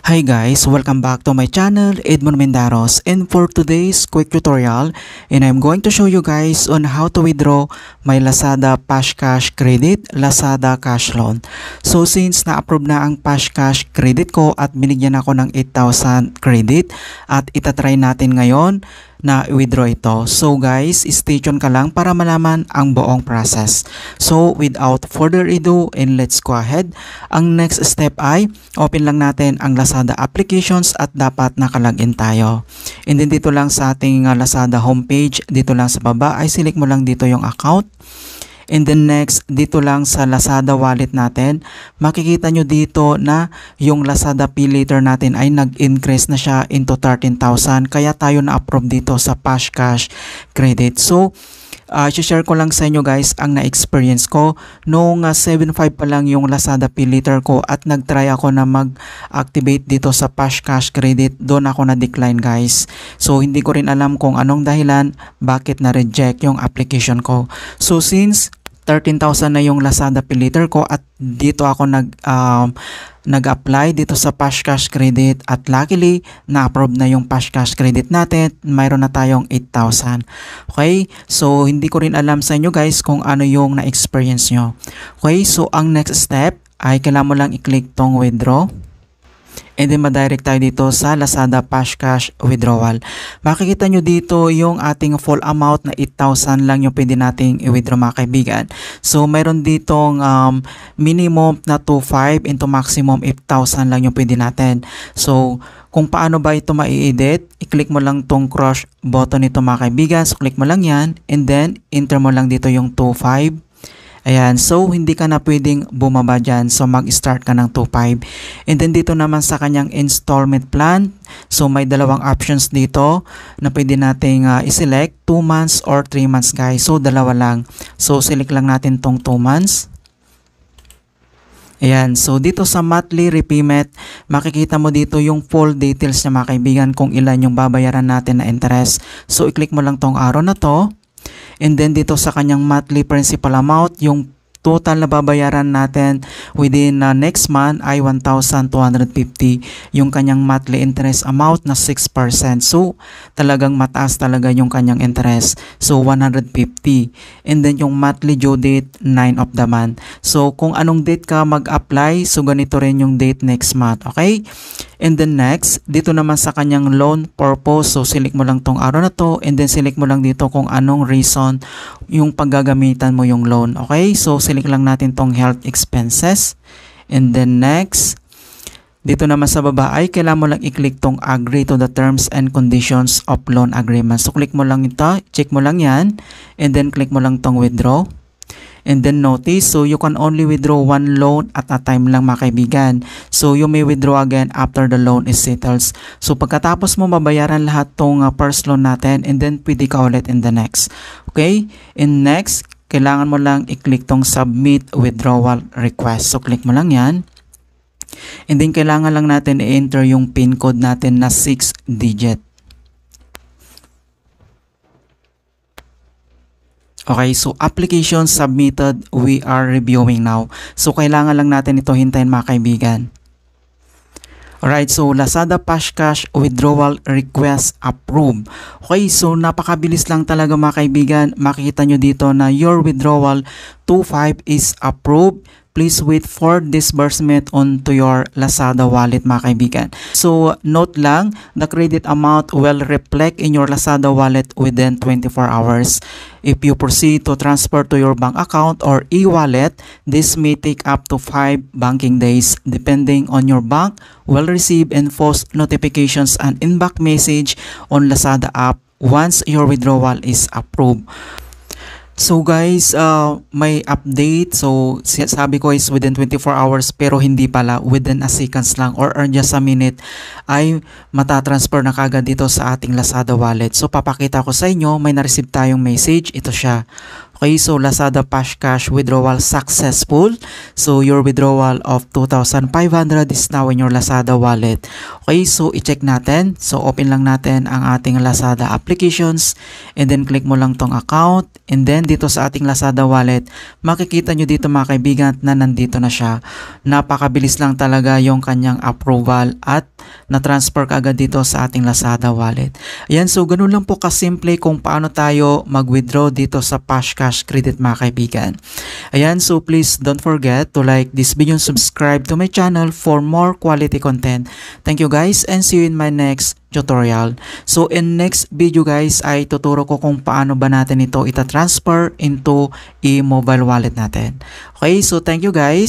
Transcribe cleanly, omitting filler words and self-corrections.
Hi guys, welcome back to my channel, Edmond Mendaros, and for today's quick tutorial, I'm going to show you guys on how to withdraw my Lazada Pashcash Credit, Lazada Cash Loan. So since na-approve na ang Pashcash Credit ko at binigyan ako ng 8,000 credit at itatry natin ngayon na withdraw ito. So guys, stay tuned ka lang para malaman ang buong process. So without further ado, and let's go ahead. Ang next step ay open lang natin ang Lazada applications at dapat nakalagin tayo. And then dito lang sa ating Lazada homepage, dito lang sa baba ay select mo lang dito yung account. And then next, dito lang sa Lazada wallet natin, makikita nyo dito na yung Lazada Pay Later natin ay nag-increase na siya into 13,000. Kaya tayo na-approve dito sa Pashcash Credit. So, share ko lang sa inyo guys ang na-experience ko. Noong 7.5 pa lang yung Lazada Pay Later ko at nag-try ako na mag-activate dito sa Pashcash Credit. Doon ako na-decline guys. So, hindi ko rin alam kung anong dahilan bakit na-reject yung application ko. So, since 13,000 na yung Lazada Pay Later ko at dito ako nag-apply dito sa Pashcash Credit at luckily na-approve na yung Pashcash Credit natin. Mayroon na tayong 8,000. Okay? So hindi ko rin alam sa inyo guys kung ano yung na-experience nyo. Okay? So ang next step ay kailangan mo lang i-click tong withdraw. And then madirect tayo dito sa Lazada Pashcash Withdrawal. Makikita nyo dito yung ating full amount na 8,000 lang yung pwede nating i-withdraw mga kaibigan. So mayroon ditong minimum na 2,500 into maximum 8,000 lang yung pwede natin. So kung paano ba ito ma-edit, i-click mo lang tong cross button nito mga kaibigan. So click mo lang yan and then enter mo lang dito yung 2,500. Ayan, so hindi ka na pwedeng bumaba dyan. So mag-start ka ng 2.5. And then dito naman sa kanyang installment plan. So may dalawang options dito na pwede nating i-select 2 months or 3 months guys. So dalawa lang. So select lang natin tong 2 months. Ayan, so dito sa monthly repayment, makikita mo dito yung full details niya mga kaibigan kung ilan yung babayaran natin na interest. So i-click mo lang tong arrow na to. And then dito sa kanyang monthly principal amount, yung total na babayaran natin within next month ay 1,250. Yung kanyang monthly interest amount na 6%. So talagang mataas talaga yung kanyang interest. So 150. And then yung monthly due date 9 of the month. So kung anong date ka mag-apply, so ganito rin yung date next month. Okay? And then next, dito naman sa kanyang loan purpose, so select mo lang tong arrow na to and then select mo lang dito kung anong reason yung paggagamitan mo yung loan. Okay? So select lang natin tong health expenses. And then next, dito naman sa baba ay kailangan mo lang i-click tong agree to the terms and conditions of loan agreement. So click mo lang ito, check mo lang yan and then click mo lang tong withdraw. And then notice, so you can only withdraw one loan at a time lang mga kaibigan. So you may withdraw again after the loan is settled. So pagkatapos mo mabayaran lahat tong first loan natin and then pwede ka ulit in the next. Okay? And next, kailangan mo lang i-click tong submit withdrawal request. So click mo lang yan. And then kailangan lang natin i-enter yung PIN code natin na 6 digit. Okay, so application submitted, we are reviewing now. So kailangan lang natin ito hintayin mga kaibigan. Alright, so Lazada Pashcash Withdrawal Request Approved. Okay, so napakabilis lang talaga mga kaibigan. Makikita nyo dito na your withdrawal 2.5 is approved. Please wait for disbursement onto your Lazada wallet mga kaibigan. So note lang, the credit amount will reflect in your Lazada wallet within 24 hours. If you proceed to transfer to your bank account or e-wallet, this may take up to 5 banking days depending on your bank. Will receive and post notifications and inbox message on Lazada app once your withdrawal is approved. So guys, may update. So sabi ko is within 24 hours pero hindi pala, within a seconds lang or just a minute ay matatransfer na kagad dito sa ating Lazada wallet. So papakita ko sa inyo, may na-receive tayong message. Ito siya. Okay, so Lazada Cash withdrawal successful. So your withdrawal of 2,500 is now in your Lazada wallet. Okay, so i-check natin. So open lang natin ang ating Lazada applications and then click mo lang tong account, and then dito sa ating Lazada wallet, makikita nyo dito mga kaibigan na nandito na siya. Napakabilis lang talaga yung kanyang approval at na-transfer kaagad dito sa ating Lazada wallet. Ayan, so ganun lang po kasimple kung paano tayo mag-withdraw dito sa Cash Credit mga kaibigan. Ayan, so please don't forget to like this video and subscribe to my channel for more quality content. Thank you guys and see you in my next tutorial. So in next video guys ay tuturo ko kung paano ba natin ito ita-transfer into e-mobile wallet natin. Okay, so thank you guys.